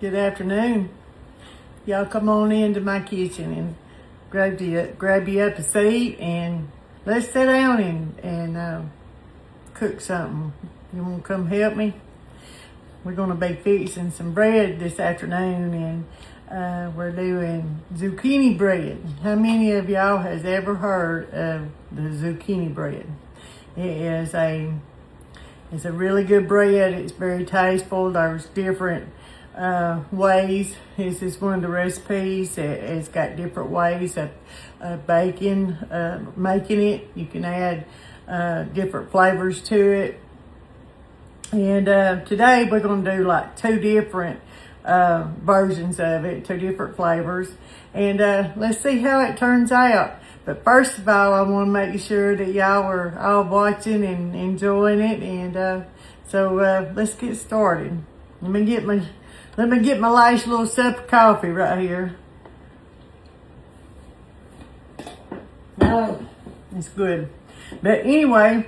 Good afternoon. Y'all come on into my kitchen and grab you up a seat and let's sit down and cook something. You want to come help me? We're going to be fixing some bread this afternoon, and we're doing zucchini bread. How many of y'all has ever heard of the zucchini bread? It's a really good bread. It's very tasteful. There's different ways. This is one of the recipes. It's got different ways of making it. You can add different flavors to it. And today we're going to do like two different versions of it, two different flavors. And let's see how it turns out. But first of all, I want to make sure that y'all are all watching and enjoying it. And so let's get started. Let me get my last little sip of coffee right here. Oh, it's good. But anyway,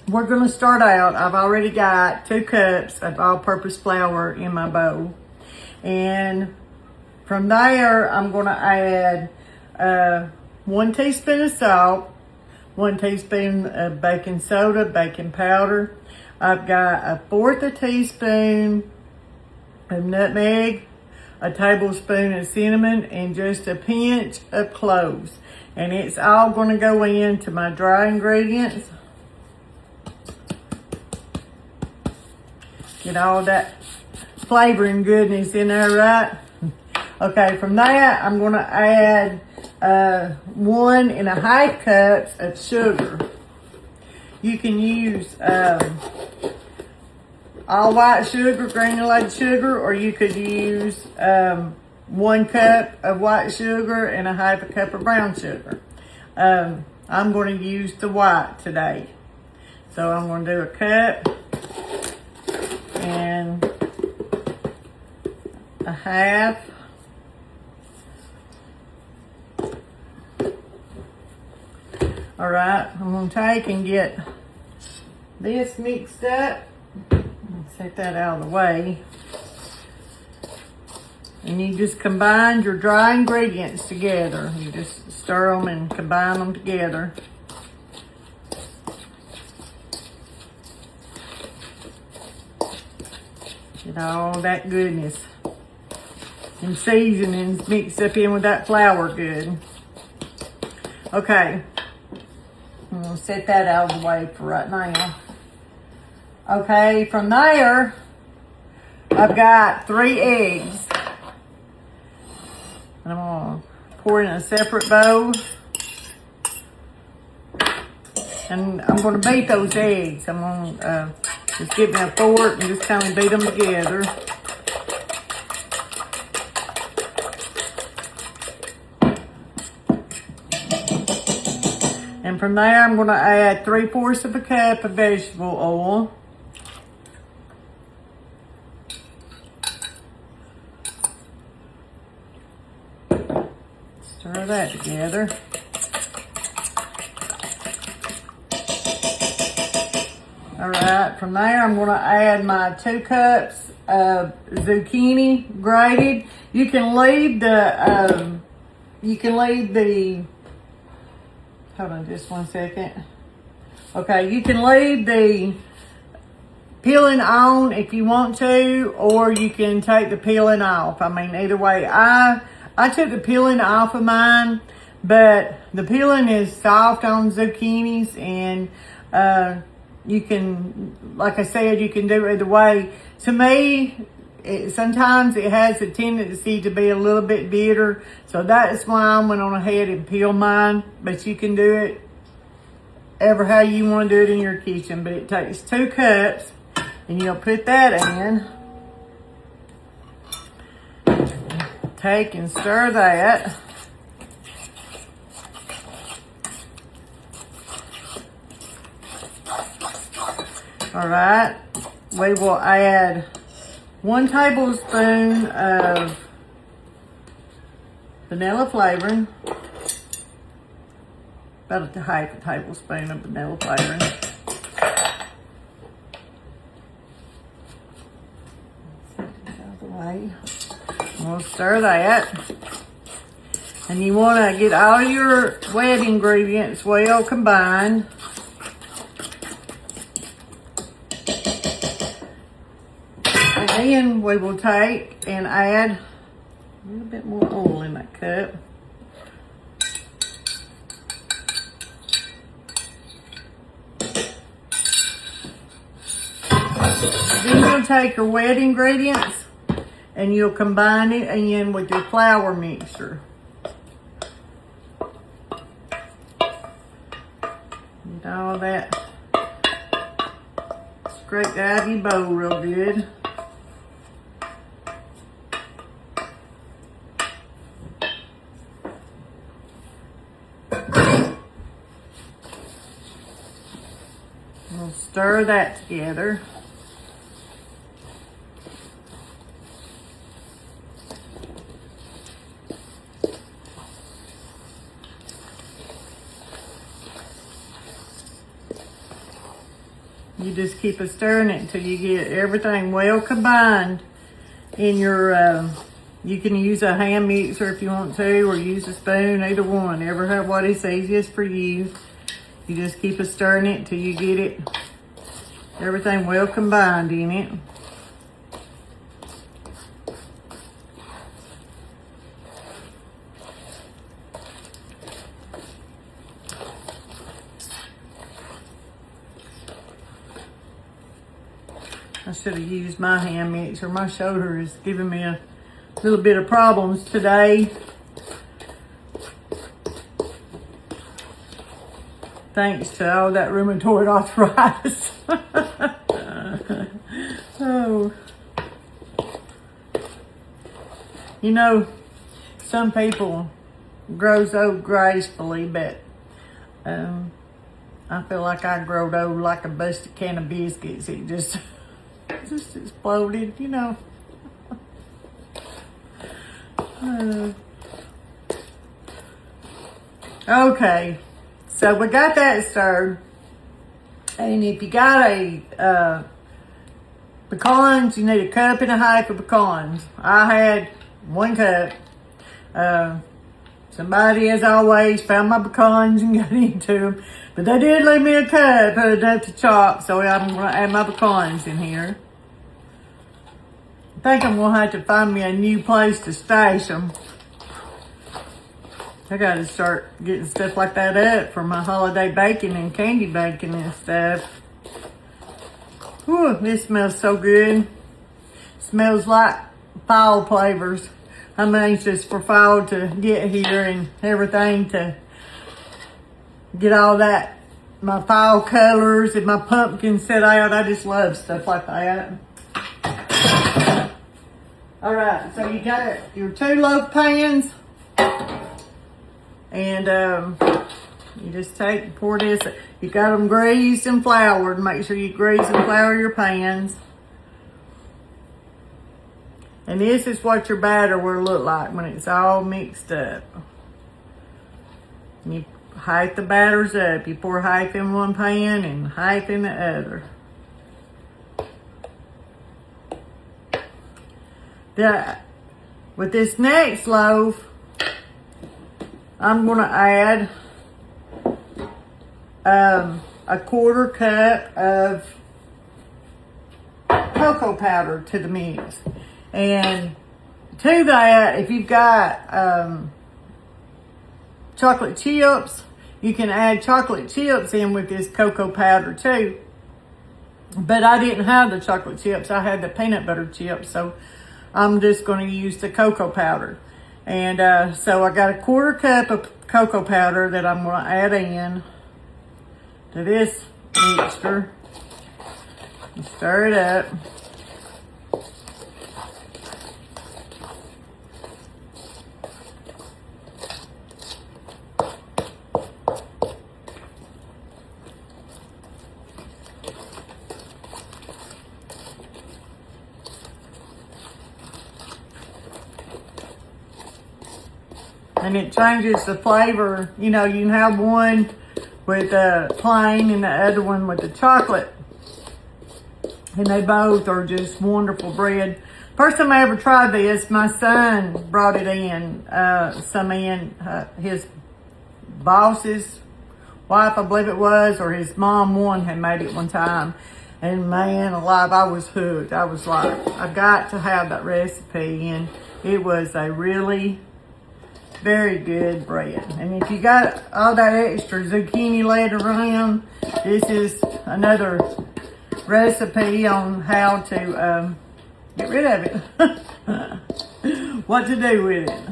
we're going to start out. I've already got 2 cups of all-purpose flour in my bowl. And from there, I'm going to add 1 teaspoon of salt, 1 teaspoon of baking soda, baking powder. I've got 1/4 teaspoon of nutmeg, a tablespoon of cinnamon, and just a pinch of cloves. And it's all going to go into my dry ingredients. Get all that flavor and goodness in there, right? Okay, from that, I'm going to add 1.5 cups of sugar. You can use all white sugar, granulated sugar, or you could use 1 cup of white sugar and 1/2 cup of brown sugar. I'm going to use the white today. So I'm going to do 1 cup and 1/2. All right, I'm going to take and get this mixed up. Set that out of the way. And you just combine your dry ingredients together. You just stir them and combine them together. Get all that goodness and seasonings mixed up in with that flour good. Okay, I'm gonna set that out of the way for right now. Okay, from there, I've got 3 eggs. And I'm gonna pour in a separate bowl. And I'm gonna beat those eggs. I'm gonna just get me a fork and just kind of beat them together. And from there, I'm gonna add 3/4 cup of vegetable oil. Stir that together. All right, from there I'm going to add my 2 cups of zucchini grated. You can leave the, hold on just 1 second. Okay, you can leave the peeling on if you want to, or you can take the peeling off. I mean, either way, I took the peeling off of mine, but the peeling is soft on zucchinis, and you can, like I said, you can do it either way. To me, sometimes it has a tendency to be a little bit bitter, so that's why I went on ahead and peeled mine. But you can do it ever how you want to do it in your kitchen. But it takes 2 cups, and you'll put that in. Take and stir that. All right, we will add 1 tablespoon of vanilla flavoring, about 1/2 tablespoon of vanilla flavoring. Set this out of the Right. We'll stir that. And you want to get all your wet ingredients well combined. And then we will take and add a little bit more oil in that cup. Then you'll take your wet ingredients and you'll combine it in with your flour mixture. Get all that scraped out of your bowl real good. We'll stir that together. You just keep stirring it until you get everything well combined in your, you can use a hand mixer if you want to, or use a spoon, either one, what is easiest for you. You just keep stirring it until you get it, everything well combined in it. I should have used my hand mixer. My shoulder is giving me a little bit of problems today. Thanks to all that rheumatoid arthritis. Oh. You know, some people grow so gracefully, but I feel like I growed old like a busted can of biscuits. It just exploded, you know. Okay, so we got that stirred. And if you got a pecans, you need a cup and a half of pecans. I had 1 cup. Somebody, as always, found my pecans and got into them. But they did leave me a cup enough to chop, so I'm going to add my pecans in here. I think I'm going to have to find me a new place to stash them. I got to start getting stuff like that up for my holiday baking and candy baking and stuff. Whew, this smells so good. Smells like fall flavors. I'm anxious for fall to get here and everything to get all that, my fall colors and my pumpkin set out. I just love stuff like that. All right, so you got your 2 loaf pans, and you just pour this. You got them greased and floured. Make sure you grease and flour your pans. And this is what your batter will look like when it's all mixed up. You half the batters up. You pour half in one pan and half in the other. With this next loaf, I'm going to add a 1/4 cup of cocoa powder to the mix. And to that, if you've got chocolate chips, you can add chocolate chips in with this cocoa powder too. But I didn't have the chocolate chips. I had the peanut butter chips. So I'm just going to use the cocoa powder. And so I got a 1/4 cup of cocoa powder that I'm going to add in to this mixture. And stir it up. And it changes the flavor. You know, you can have one with plain and the other one with the chocolate. And they both are just wonderful bread. First time I ever tried this, my son brought it in, his boss's wife, I believe it was, or his mom had made it one time. And man alive, I was hooked. I was like, I got to have that recipe. And it was a really very good bread. And if you got all that extra zucchini laid around, this is another recipe on how to get rid of it. What to do with it.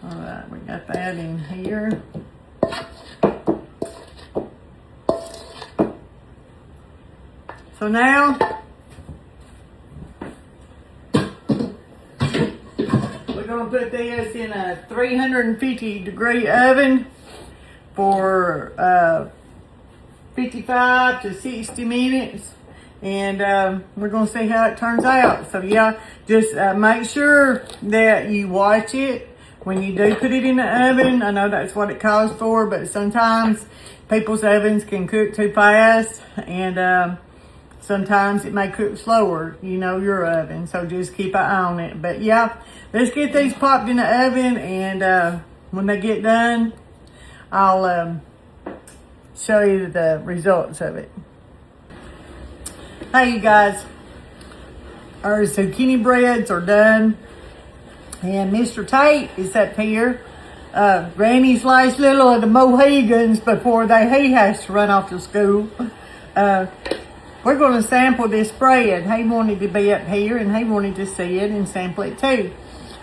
All right, we got that in here. So now, we're going to put this in a 350 degree oven for 55 to 60 minutes. And we're going to see how it turns out. So yeah, just make sure that you watch it when you do put it in the oven. I know that's what it calls for, but sometimes people's ovens can cook too fast. And sometimes it may cook slower, you know, your oven. So just keep an eye on it. But yeah, let's get these popped in the oven. And when they get done, I'll show you the results of it. Hey, you guys. Our zucchini breads are done. And Mr. Tate is up here. Granny's last little of the Mohegans before he has to run off to school. We're going to sample this bread. He wanted to be up here and he wanted to see it and sample it too.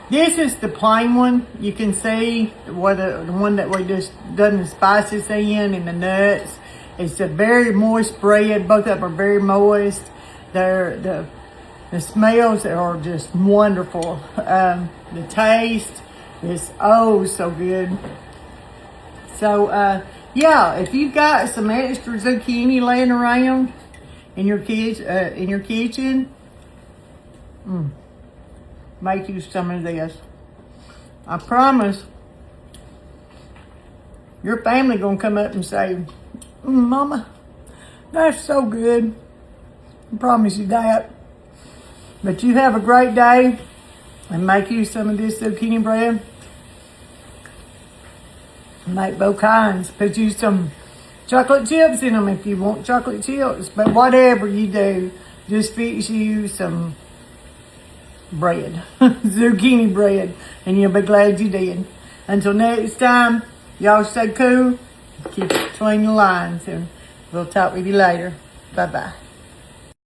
This is the plain one. You can see the one that we just done the spices in and the nuts. It's a very moist bread. Both of them are very moist. The smells are just wonderful. The taste is oh so good. So yeah, if you've got some extra zucchini laying around in your kitchen, make you some of this. I promise your family gonna come up and say, Mama, that's so good. I promise you that. But you have a great day and make you some of this zucchini bread. Make both kinds. Put you some chocolate chips in them if you want chocolate chips. But whatever you do, just fix you some bread, zucchini bread, and you'll be glad you did. Until next time, y'all stay cool, keep it between the lines, and we'll talk with you later. Bye-bye.